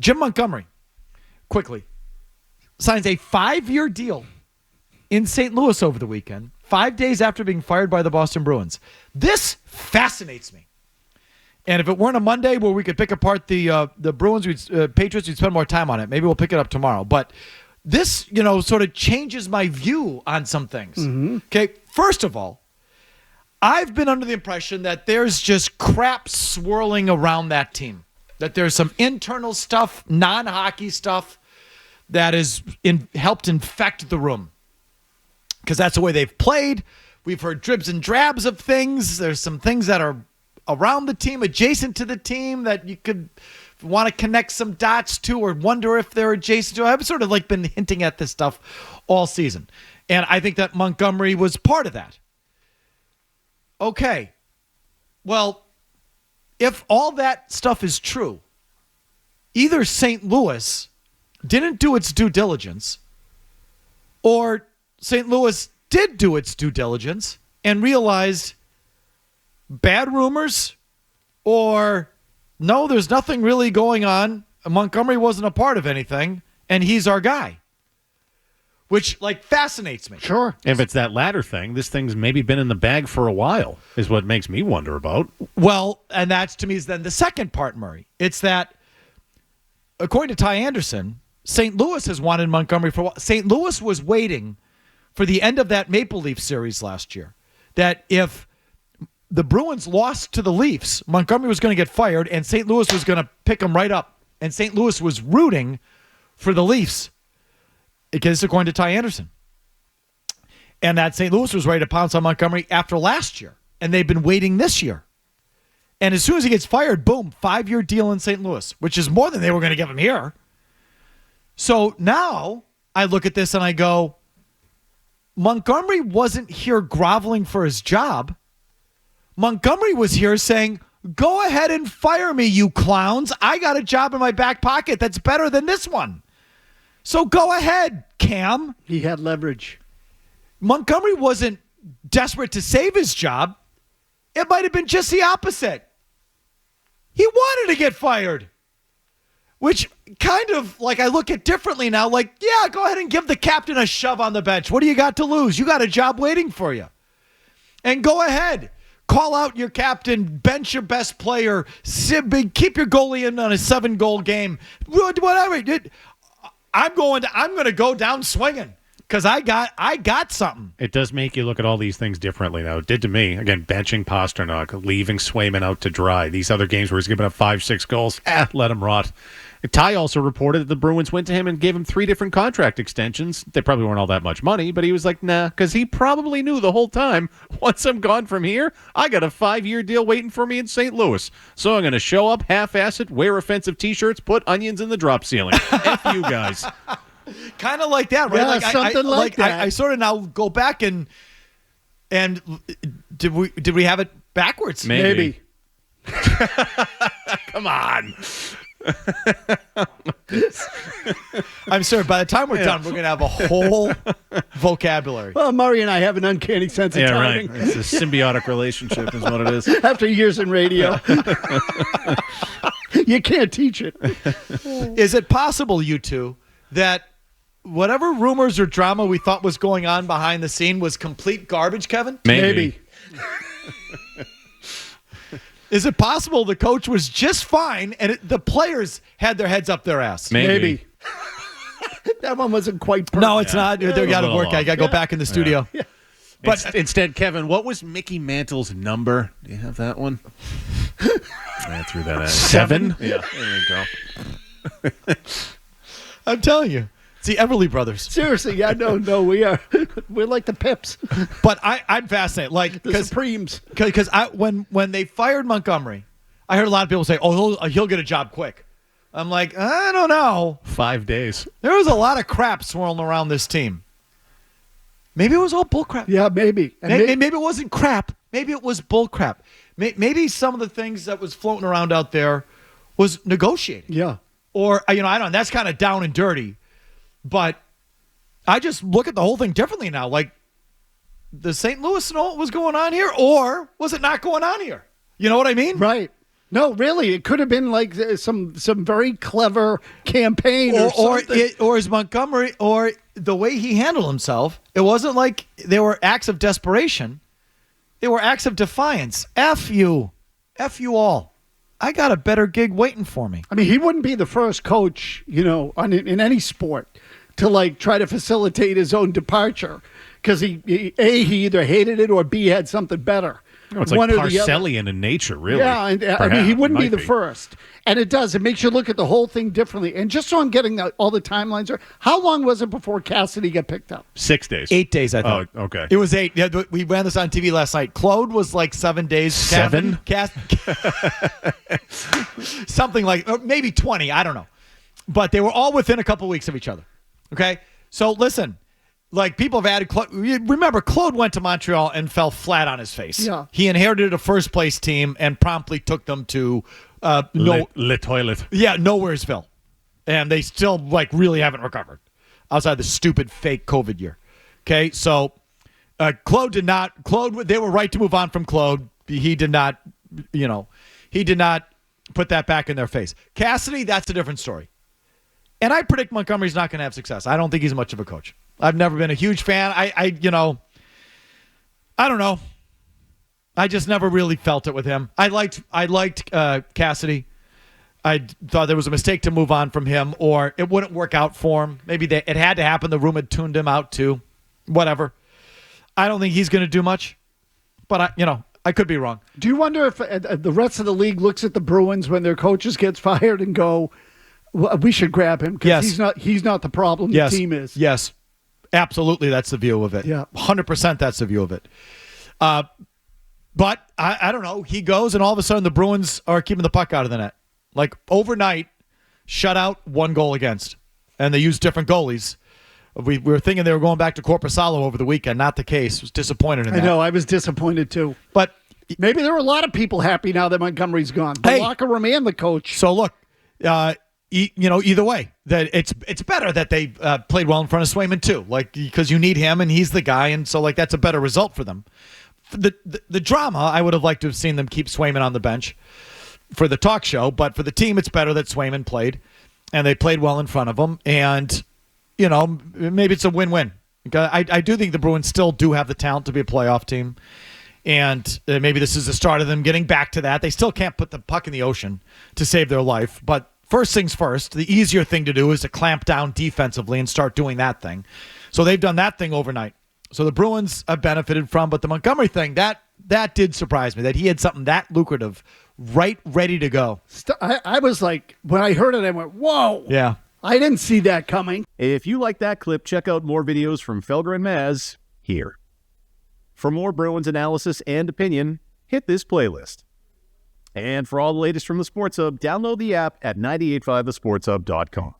Jim Montgomery, quickly, signs a 5-year deal in St. Louis over the weekend, 5 days after being fired by the Boston Bruins. This fascinates me. And if it weren't a Monday where we could pick apart the Bruins, Patriots, we'd spend more time on it. Maybe we'll pick it up tomorrow. But this, sort of changes my view on some things. Mm-hmm. Okay, first of all, I've been under the impression that there's just crap swirling around that team. That there's some internal stuff, non-hockey stuff, that has helped infect the room. Because that's the way they've played. We've heard dribs and drabs of things. There's some things that are around the team, adjacent to the team, that you could want to connect some dots to or wonder if they're adjacent to. I've sort of been hinting at this stuff all season. And I think that Montgomery was part of that. Okay. Well, if all that stuff is true, either St. Louis didn't do its due diligence, or St. Louis did do its due diligence and realized bad rumors, or no, there's nothing really going on. Montgomery wasn't a part of anything, and he's our guy. Which, fascinates me. Sure. If it's that latter thing, this thing's maybe been in the bag for a while, is what makes me wonder about. Well, and that's, to me, is then the second part, Murray. It's that, according to Ty Anderson, St. Louis has wanted Montgomery for a while. St. Louis was waiting for the end of that Maple Leaf series last year, that if the Bruins lost to the Leafs, Montgomery was going to get fired, and St. Louis was going to pick him right up. And St. Louis was rooting for the Leafs, because according to Ty Anderson. And that St. Louis was ready to pounce on Montgomery after last year, and they've been waiting this year. And as soon as he gets fired, boom, 5-year deal in St. Louis, which is more than they were going to give him here. So now I look at this and I go, Montgomery wasn't here groveling for his job. Montgomery was here saying, go ahead and fire me, you clowns. I got a job in my back pocket that's better than this one. So go ahead, Cam. He had leverage. Montgomery wasn't desperate to save his job. It might have been just the opposite. He wanted to get fired. Which kind of, I look at differently now. Yeah, go ahead and give the captain a shove on the bench. What do you got to lose? You got a job waiting for you. And go ahead. Call out your captain, bench your best player, keep your goalie in on a 7-goal game. Whatever. I'm going to go down swinging because I got something. It does make you look at all these things differently now. It did to me. Again, benching Pasternak, leaving Swayman out to dry. These other games where he's giving up 5-6 goals, let him rot. Ty also reported that the Bruins went to him and gave him 3 different contract extensions. They probably weren't all that much money, but he was like, nah, because he probably knew the whole time, once I'm gone from here, I got a 5-year deal waiting for me in St. Louis. So I'm going to show up, half-ass it, wear offensive T-shirts, put onions in the drop ceiling. F you guys. Kind of like that, right? Yeah, something like that. I sort of now go back and did we have it backwards? Maybe. Come on. I'm sorry, by the time we're done, we're going to have a whole vocabulary. Well, Murray and I have an uncanny sense of timing. Right. It's a symbiotic relationship is what it is. After years in radio. You can't teach it. Is it possible, you two, that whatever rumors or drama we thought was going on behind the scene was complete garbage, Kevin? Maybe. Is it possible the coach was just fine and the players had their heads up their ass? Maybe. That one wasn't quite perfect. No, it's not. They got to work. I got to go back in the studio. Yeah. But instead, Kevin, what was Mickey Mantle's number? Do you have that one? I threw that out. 7? Yeah, there you go. I'm telling you. It's the Everly Brothers. Seriously, yeah, no, we're like the Pips. But I'm fascinated, the Supremes. Because when they fired Montgomery, I heard a lot of people say, "Oh, he'll get a job quick." I'm like, I don't know. 5 days. There was a lot of crap swirling around this team. Maybe it was all bullcrap. Yeah, maybe. Maybe it wasn't crap. Maybe it was bullcrap. Maybe some of the things that was floating around out there was negotiated. Yeah. Or I don't know. That's kind of down and dirty. But I just look at the whole thing differently now. Does St. Louis know what was going on here? Or was it not going on here? You know what I mean? Right. No, really, it could have been like some very clever campaign or something. Or is Montgomery, or the way he handled himself, it wasn't like they were acts of desperation. They were acts of defiance. F you. F you all. I got a better gig waiting for me. I mean, he wouldn't be the first coach, in any sport to like try to facilitate his own departure because he either hated it or B had something better. No, it's like Parcellian in nature, really. Yeah, and I mean, he wouldn't be the first. And it does. It makes you look at the whole thing differently. And just so I'm getting all the timelines, how long was it before Cassidy got picked up? 6 days. 8 days, I thought. Oh, okay. It was 8. Yeah, we ran this on TV last night. Claude was like 7 days. 7? Something like, or maybe 20. I don't know. But they were all within a couple weeks of each other. Okay? So listen. Like, people have added Claude. Remember, Claude went to Montreal and fell flat on his face. Yeah. He inherited a first-place team and promptly took them to Le toilet. Yeah, Nowheresville. And they still, really haven't recovered outside the stupid fake COVID year. Okay, so Claude, they were right to move on from Claude. He did not, he did not put that back in their face. Cassidy, that's a different story. And I predict Montgomery's not going to have success. I don't think he's much of a coach. I've never been a huge fan. I don't know. I just never really felt it with him. I liked Cassidy. I thought there was a mistake to move on from him, or it wouldn't work out for him. Maybe it had to happen. The room had tuned him out too. Whatever. I don't think he's going to do much, but I could be wrong. Do you wonder if the rest of the league looks at the Bruins when their coaches gets fired and go, well, we should grab him because he's not the problem. Yes. The team is. Yes. Absolutely, that's the view of it. Yeah. 100% that's the view of it. But I don't know. He goes, and all of a sudden the Bruins are keeping the puck out of the net. Like, overnight, shutout, 1 goal against. And they used different goalies. We were thinking they were going back to Corpusalo over the weekend. Not the case. I was disappointed in that. I know. I was disappointed, too. But maybe there were a lot of people happy now that Montgomery's gone. The locker room and the coach. So, look, either way, that it's better that they played well in front of Swayman too, because you need him and he's the guy, and so that's a better result for them. The drama, I would have liked to have seen them keep Swayman on the bench for the talk show, but for the team, it's better that Swayman played, and they played well in front of him, and maybe it's a win-win. I do think the Bruins still do have the talent to be a playoff team, and maybe this is the start of them getting back to that. They still can't put the puck in the ocean to save their life, but first things first, the easier thing to do is to clamp down defensively and start doing that thing. So they've done that thing overnight. So the Bruins have benefited from, but the Montgomery thing, that did surprise me, that he had something that lucrative ready to go. I was like, when I heard it, I went, whoa. Yeah. I didn't see that coming. If you like that clip, check out more videos from Felger and Mazz here. For more Bruins analysis and opinion, hit this playlist. And for all the latest from the Sports Hub, download the app at 985thesportshub.com.